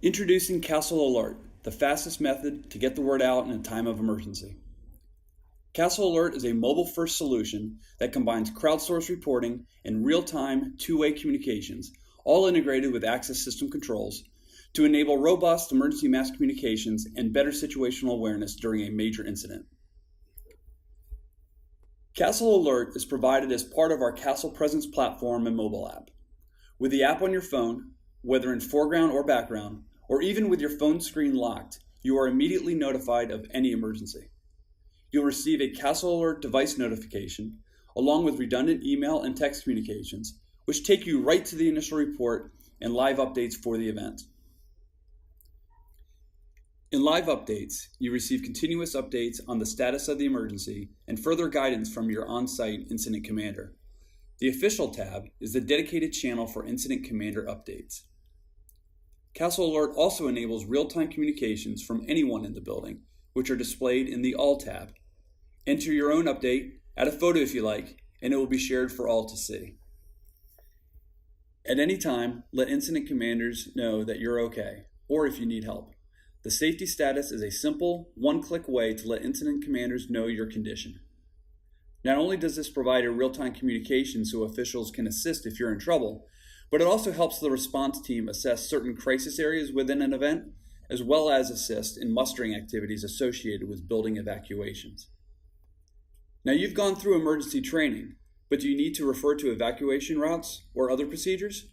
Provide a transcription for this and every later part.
Introducing KastleAlert, the fastest method to get the word out in a time of emergency. KastleAlert is a mobile-first solution that combines crowdsourced reporting and real-time two-way communications, all integrated with access system controls, to enable robust emergency mass communications and better situational awareness during a major incident. KastleAlert is provided as part of our KastlePresence platform and mobile app. With the app on your phone, whether in foreground or background, or even with your phone screen locked, you are immediately notified of any emergency. You'll receive a KastleAlert device notification, along with redundant email and text communications, which take you right to the initial report and live updates for the event. In live updates, you receive continuous updates on the status of the emergency and further guidance from your on-site incident commander. The Official tab is the dedicated channel for incident commander updates. KastleAlert also enables real-time communications from anyone in the building, which are displayed in the All tab. Enter your own update, add a photo if you like, and it will be shared for all to see. At any time, let incident commanders know that you're okay, or if you need help. The safety status is a simple, one-click way to let incident commanders know your condition. Not only does this provide a real-time communication so officials can assist if you're in trouble, but it also helps the response team assess certain crisis areas within an event, as well as assist in mustering activities associated with building evacuations. Now, you've gone through emergency training, but do you need to refer to evacuation routes or other procedures?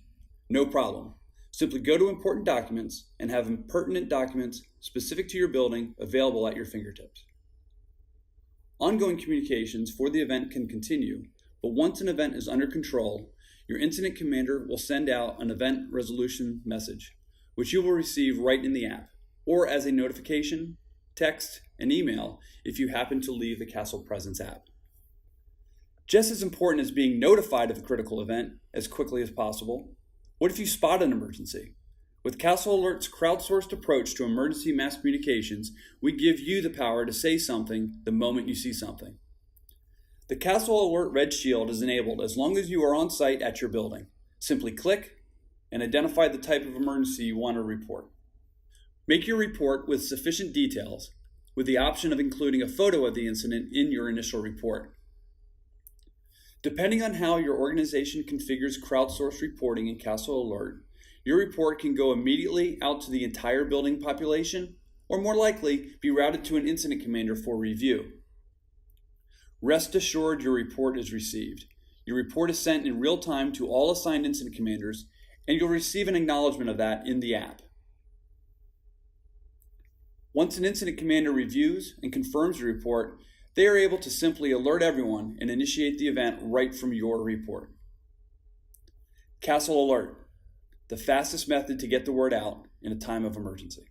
No problem. Simply go to important documents and have pertinent documents specific to your building available at your fingertips. Ongoing communications for the event can continue, but once an event is under control, your incident commander will send out an event resolution message, which you will receive right in the app, or as a notification, text, and email if you happen to leave the KastlePresence app. Just as important as being notified of a critical event as quickly as possible, what if you spot an emergency? With KastleAlert's crowdsourced approach to emergency mass communications, we give you the power to say something the moment you see something. The KastleAlert Red Shield is enabled as long as you are on site at your building. Simply click and identify the type of emergency you want to report. Make your report with sufficient details, with the option of including a photo of the incident in your initial report. Depending on how your organization configures crowdsourced reporting in KastleAlert, your report can go immediately out to the entire building population, or more likely, be routed to an incident commander for review. Rest assured your report is received. Your report is sent in real time to all assigned incident commanders, and you'll receive an acknowledgement of that in the app. Once an incident commander reviews and confirms your report, they are able to simply alert everyone and initiate the event right from your report. KastleAlert, the fastest method to get the word out in a time of emergency.